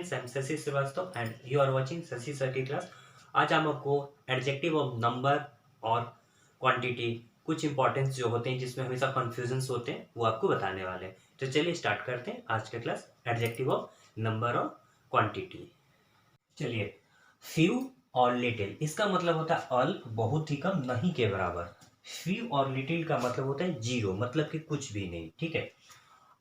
Friends, I am Shashi Srivastava and you are watching Shashi sir की class. आज हम आपको एडजेक्टिव ऑफ नंबर और क्वांटिटी, कुछ इंपॉर्टेंस जो होते हैं जिसमें हमेशा कन्फ्यूजन्स होते हैं, वो आपको बताने वाले हैं। तो चलिए स्टार्ट करते हैं आज का क्लास, एडजेक्टिव ऑफ नंबर और क्वांटिटी। चलिए, फ्यू और लिटिल, इसका मतलब होता है अल्प, बहुत ही कम, नहीं के बराबर। फ्यू और लिटिल का मतलब होता है जीरो, मतलब कि कुछ भी नहीं। ठीक है।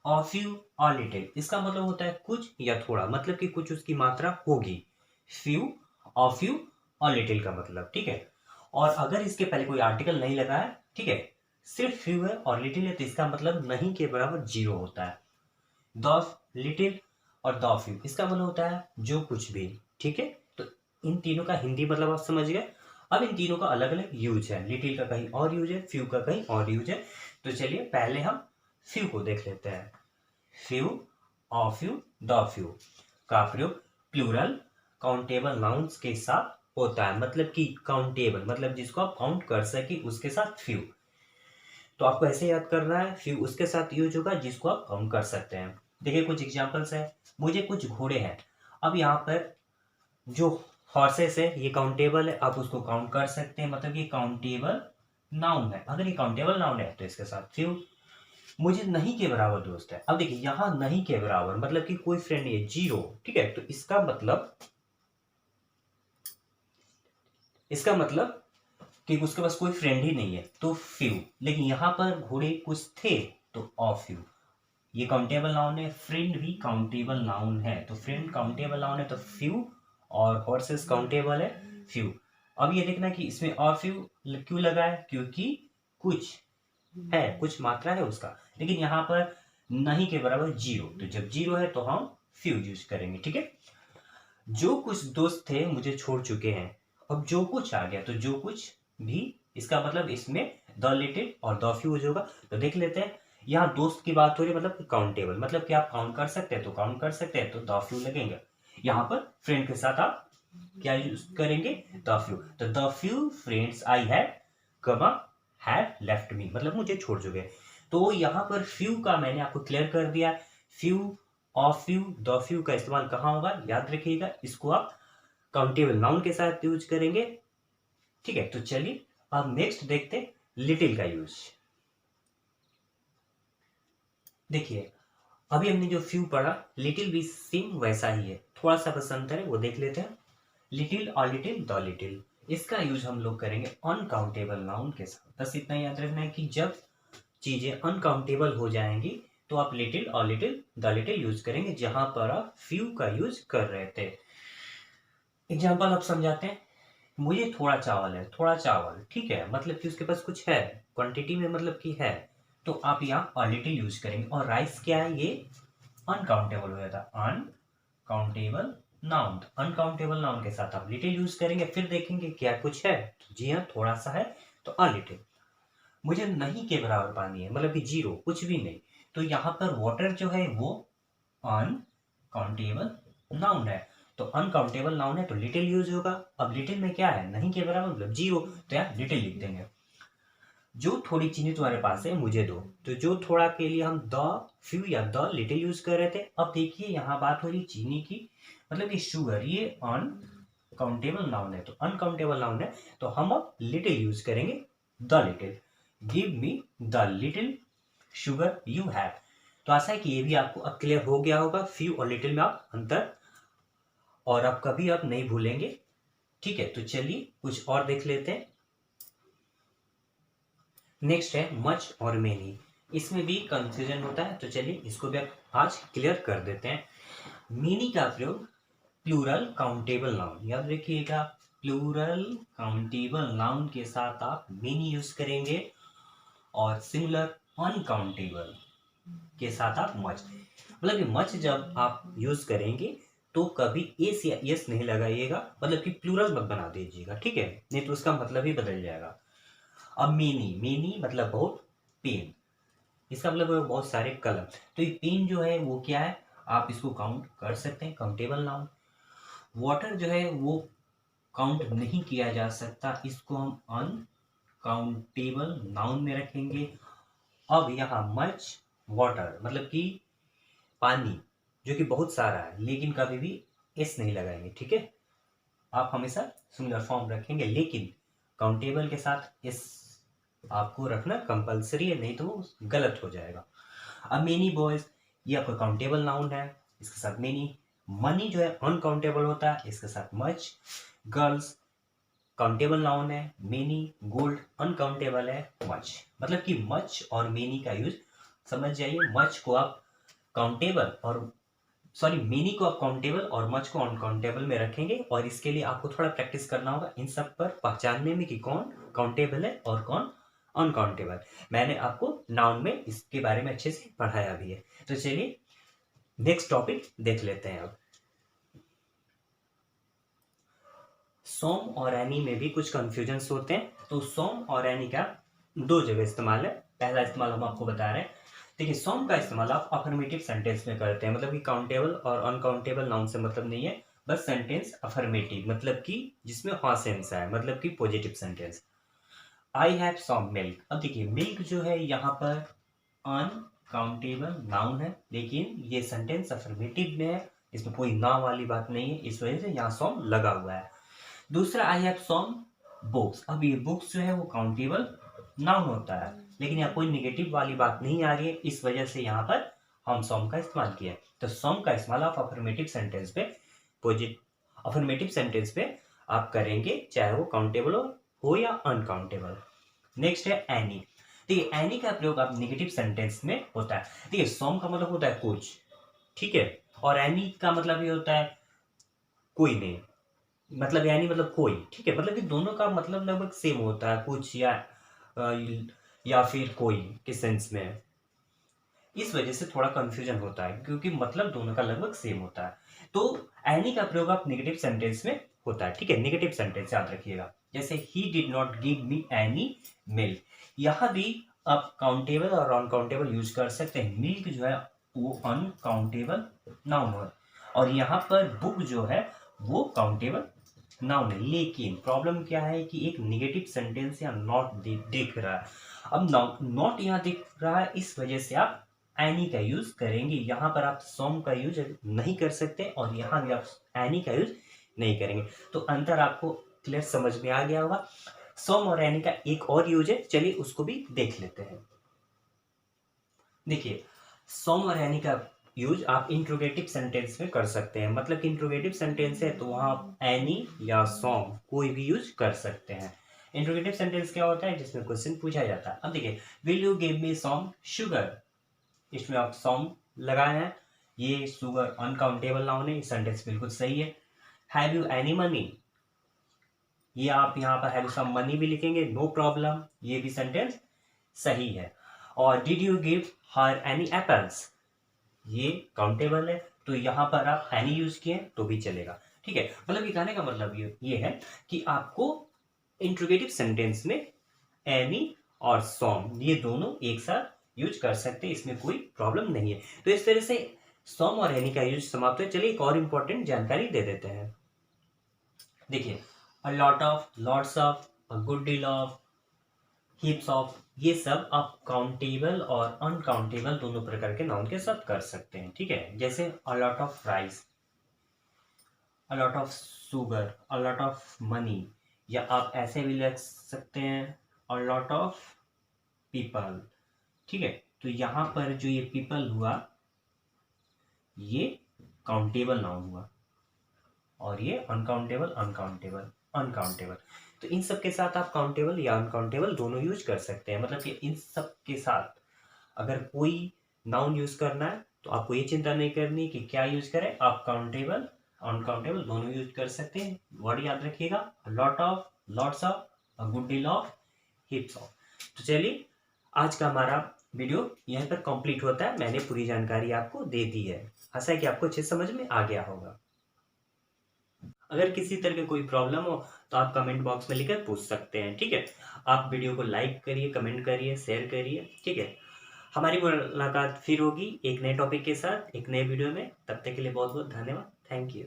और फ्यू और लिटिल, इसका मतलब होता है कुछ या थोड़ा, मतलब कि कुछ उसकी मात्रा होगी। फ्यू और फ्यू और लिटिल का मतलब, ठीक है। और अगर इसके पहले कोई आर्टिकल नहीं लगा है, ठीक है, सिर्फ फ्यू है और लिटिल है, तो इसका मतलब नहीं के बराबर जीरो होता है। द लिटिल और द फ्यू, इसका मतलब होता है जो कुछ भी। ठीक है। तो इन तीनों का हिंदी मतलब आप समझ गए। अब इन तीनों का अलग अलग यूज है, लिटिल का कहीं और यूज है, फ्यू का कहीं और यूज है। तो चलिए पहले हम फ्यू को देख लेते हैं। Few, a few, the few का प्रयोग प्लूरल काउंटेबल नाउन्स के साथ होता है, मतलब कि काउंटेबल मतलब जिसको आप काउंट कर सके उसके साथ फ्यू। तो आपको ऐसे याद करना है, फ्यू उसके साथ यूज होगा जिसको आप काउंट कर सकते हैं। देखिए कुछ एग्जांपल्स है। मुझे कुछ घोड़े हैं। अब यहाँ पर जो हॉर्सेस है ये काउंटेबल है, आप उसको काउंट कर सकते हैं, मतलब ये काउंटेबल नाउन है। अगर ये काउंटेबल नाउन है तो इसके साथ फ्यू। मुझे नहीं के बराबर दोस्त है। अब देखिए यहां नहीं के बराबर मतलब कि कोई फ्रेंड नहीं है, जीरो। ठीक है। तो इसका मतलब कि उसके पास कोई फ्रेंड ही नहीं है, तो फ्यू। लेकिन यहां पर घोड़े कुछ थे, तो ऑफ यू। ये काउंटेबल नाउन है, फ्रेंड भी काउंटेबल नाउन है, तो फ्रेंड काउंटेबल नाउन है तो फ्यू। और हॉर्सेस काउंटेबल है, फ्यू। अब ये देखना कि इसमें ऑफ यू क्यों लगा है, क्योंकि कुछ है, कुछ मात्रा है उसका। लेकिन यहाँ पर नहीं के बराबर जीरो, तो जब जीरो है तो हम फ्यू यूज करेंगे। ठीक है। जो कुछ दोस्त थे मुझे छोड़ चुके हैं। अब जो कुछ आ गया तो जो कुछ भी, इसका मतलब इसमें द लिटिल और द फ्यू यूज होगा। तो देख लेते हैं, यहाँ दोस्त की बात हो रही है, मतलब काउंटेबल, मतलब कि आप काउंट कर सकते हैं तो काउंट कर सकते हैं, तो द फ्यू लगेंगे। यहाँ पर फ्रेंड के साथ आप क्या यूज करेंगे, द फ्यू। तो the few friends I have कमा हैव लेफ्ट मी, मतलब मुझे छोड़ चुके। तो यहाँ पर फ्यू का मैंने आपको क्लियर कर दिया। Few, of few, the few का इस्तेमाल कहाँ होगा, याद रखिएगा, इसको आप काउंटेबल नाउन के साथ यूज करेंगे। ठीक है। तो चलिए अब नेक्स्ट देखते हैं लिटिल का यूज। देखिए अभी हमने जो फ्यू पढ़ा, लिटिल भी सेम वैसा ही है, थोड़ा सा बस अंतर है, वो देख लेते हैं। लिटिल और लिटिल, द लिटिल, इसका यूज हम लोग करेंगे अनकाउंटेबल नाउन के साथ। बस इतना याद रखना है कि जब चीजें अनकाउंटेबल हो जाएंगी तो आप लिटिल और लिटिल, द लिटिल यूज करेंगे, जहां पर आप फ्यू का यूज कर रहे थे। एग्जाम्पल आप समझाते हैं। मुझे थोड़ा चावल है, थोड़ा चावल, ठीक है, मतलब कि उसके पास कुछ है, क्वांटिटी में मतलब कि है, तो आप यहाँ और लिटिल यूज करेंगे। और राइस क्या है, ये अनकाउंटेबल हो जाता है, अनकाउंटेबल नाउन। अनकाउंटेबल नाउन के साथ आप लिटिल यूज करेंगे, फिर देखेंगे क्या कुछ है, तो जी हाँ थोड़ा सा है, तो अ लिटिल। मुझे नहीं के बराबर पानी है, मतलब कि जीरो, कुछ भी नहीं, तो यहाँ पर वाटर जो है वो अनकाउंटेबल नाउन है। तो अनकाउंटेबल नाउन है तो लिटिल यूज होगा। अब लिटिल में क्या है, नहीं के बराबर मतलब जीरो, तो यहाँ लिटिल लिख देंगे। जो थोड़ी चीनी तुम्हारे पास है मुझे दो, तो जो थोड़ा के लिए हम द फ्यू या द लिटिल यूज कर रहे थे। अब देखिए यहाँ बात हो रही चीनी की, मतलब कि शुगर, ये अनकाउंटेबल नाउन है, तो अनकाउंटेबल नाउन है तो हम अब लिटिल यूज करेंगे, the little. Give me the little sugar you have. तो आशा है कि ये भी आपको अब क्लियर हो गया होगा, फ्यू और लिटिल में आप अंतर, और अब कभी आप नहीं भूलेंगे। ठीक है। तो चलिए कुछ और देख लेते हैं। नेक्स्ट है मच और मेनी, इसमें भी कंफ्यूजन होता है, तो चलिए इसको भी आज क्लियर कर देते हैं। मेनी का प्रयोग प्लूरल काउंटेबल नाउन, याद रखिएगा, प्लूरल काउंटेबल नाउन के साथ आप मेनी यूज करेंगे, और सिंगुलर अनकाउंटेबल के साथ आप मच। मतलब कि मच जब आप यूज करेंगे तो कभी एस या यस नहीं लगाइएगा, मतलब कि प्लूरल मत बना दीजिएगा, ठीक है, नहीं तो उसका मतलब ही बदल जाएगा। अब मेनी, मेनी मतलब बहुत, पेन, इसका मतलब है बहुत सारे कलम। तो ये पेन जो है वो क्या है, आप इसको काउंट कर सकते हैं, काउंटेबल नाउन। वाटर जो है वो काउंट नहीं किया जा सकता, इसको हम अनकाउंटेबल नाउन में रखेंगे। अब यहाँ मच वाटर मतलब कि पानी, जो कि बहुत सारा है लेकिन कभी भी एस नहीं लगाएंगे, ठीक है। आप हमेशा सिंगुलर फॉर्म रखेंगे, लेकिन काउंटेबल के साथ एस आपको रखना कंपलसरी है, नहीं तो वो गलत हो जाएगा। अब मेनी बॉयज, ये आपका काउंटेबल नाउन है, इसके साथ मेनी। मनी जो है अनकाउंटेबल होता है, इसके साथ मच। गर्ल्स काउंटेबल नाउन है, मेनी। गोल्ड अनकाउंटेबल है, मच। मतलब कि मच और मेनी का यूज समझ जाइए। मच को आप काउंटेबल और मेनी को आप काउंटेबल और मच को अनकाउंटेबल में रखेंगे, और इसके लिए आपको थोड़ा प्रैक्टिस करना होगा इन सब पर पहचानने में कि कौन काउंटेबल है और कौन अनकाउंटेबल। मैंने आपको नाउन में इसके बारे में अच्छे से पढ़ाया भी है। तो चलिए नेक्स्ट टॉपिक देख लेते हैं। अब सॉम और एनी में भी कुछ कंफ्यूजन होते हैं। तो सॉम और एनी का दो जगह इस्तेमाल है। पहला इस्तेमाल हम आपको बता रहे हैं। देखिए, सॉम का इस्तेमाल आप अफर्मेटिव सेंटेंस में करते हैं, मतलब कि काउंटेबल और अनकाउंटेबल नाउन से मतलब नहीं है, बस सेंटेंस अफर्मेटिव, मतलब कि जिसमें हाँ सेंस है, मतलब कि positive sentence. I have some milk. अब देखिए, मिल्क जो है यहाँ पर अनकाउंटेबल नाउन है, लेकिन ये सेंटेंस अफर्मेटिव में है, इसमें कोई ना वाली बात नहीं है, इस वजह से यहाँ सॉम लगा हुआ है। दूसरा, आई हैव सॉम बुक्स। अब ये बुक्स जो है वो काउंटेबल नाउन होता है, लेकिन यहाँ कोई निगेटिव वाली बात नहीं आ रही है, इस वजह से यहाँ पर हम सॉम का इस्तेमाल किया है। तो सॉम का इस्तेमाल आप अफर्मेटिव सेंटेंस पे अफर्मेटिव सेंटेंस पे आप करेंगे, चाहे वो काउंटेबल हो या अनकाउंटेबल। नेक्स्ट है एनी। देखिए, एनी का प्रयोग आप निगेटिव सेंटेंस में होता है। देखिए, सॉम का मतलब होता है कुछ, ठीक है, और एनी का मतलब ये होता है कोई नहीं, मतलब यानी मतलब कोई, ठीक है, मतलब कि दोनों का मतलब लगभग सेम होता है, कुछ या फिर कोई के सेंस में। इस वजह से थोड़ा कंफ्यूजन होता है, क्योंकि मतलब दोनों का लगभग सेम होता है। तो एनी का प्रयोग आप नेगेटिव सेंटेंस में होता है, ठीक है, नेगेटिव सेंटेंस याद रखिएगा। जैसे he did not give me any milk, यहाँ भी आप काउंटेबल और अनकाउंटेबल यूज कर सकते हैं। मिल्क जो है वो अनकाउंटेबल नाउन है, और यहाँ पर बुक जो है वो काउंटेबल नाउन है। लेकिन प्रॉब्लम क्या है कि एक निगेटिव सेंटेंस या नॉट दिख रहा है। अब नॉट यहाँ दिख रहा है, इस वजह से आप एनी का यूज करेंगे। यहाँ पर आप सॉम का यूज नहीं कर सकते, और यहाँ भी आप एनी का यूज नहीं करेंगे। तो अंतर आपको क्लियर समझ में आ गया होगा। सॉम और एनी का एक और यूज है, चलिए उसको भी देख लेते हैं। देखिए, सॉम और एनी का यूज आप इंट्रोगेटिव सेंटेंस में कर सकते हैं, मतलब कि इंट्रोगेटिव सेंटेंस है तो वहां आप एनी या सॉम कोई भी यूज कर सकते हैं। इंट्रोगेटिव सेंटेंस क्या होता है? जिसमें क्वेश्चन पूछा जाता है। अब देखिए, will you give me some sugar, इसमें आप सॉम लगाए हैं, ये शुगर अनकाउंटेबल नाउन है, सेंटेंस बिल्कुल सही है। हैव यू एनी मनी, ये आप यहाँ पर हैव सम मनी भी लिखेंगे, नो प्रॉब्लम, ये भी सेंटेंस सही है। और did you give her any apples, ये काउंटेबल है, तो यहाँ पर आप एनी यूज किए तो भी चलेगा, ठीक है। मतलब ये कहने का मतलब ये है कि आपको इंट्रोगेटिव सेंटेंस में एनी और सॉम ये दोनों एक साथ यूज कर सकते हैं, इसमें कोई प्रॉब्लम नहीं है। तो इस तरह से सॉम और एनी का यूज समाप्त है। चलिए एक और इंपॉर्टेंट जानकारी दे देते हैं। देखिए, a lot of, lots of, a good deal of, heaps of, ये सब आप काउंटेबल और अनकाउंटेबल दोनों प्रकार के नाउन के साथ कर सकते हैं, ठीक है। जैसे a lot of rice, a lot of sugar, a lot of money, या आप ऐसे भी लिख सकते हैं अ लॉट ऑफ पीपल, ठीक है। तो यहाँ पर जो ये पीपल हुआ ये काउंटेबल नाउन हुआ, और ये अनकाउंटेबल अनकाउंटेबल अनकाउंटेबल। तो इन सब के साथ आप काउंटेबल या अनकाउंटेबल दोनों यूज कर सकते हैं। मतलब कि इन सब के साथ अगर कोई नाउन यूज करना है तो आपको ये चिंता नहीं करनी कि क्या यूज करें, आप काउंटेबल अनकाउंटेबल दोनों यूज कर सकते हैं। वर्ड याद रखिएगा, lot of, lots of, a good deal of, हिप्स of. तो चलिए आज का हमारा वीडियो यहीं पर कंप्लीट होता है। मैंने पूरी जानकारी आपको दे दी है, आशा है कि आपको अच्छे समझ में आ गया होगा। अगर किसी तरह की कोई प्रॉब्लम हो तो आप कमेंट बॉक्स में लिखकर पूछ सकते हैं, ठीक है। आप वीडियो को लाइक करिए, कमेंट करिए, शेयर करिए, ठीक है। हमारी मुलाकात फिर होगी एक नए टॉपिक के साथ, एक नए वीडियो में। तब तक के लिए बहुत बहुत धन्यवाद। Thank you.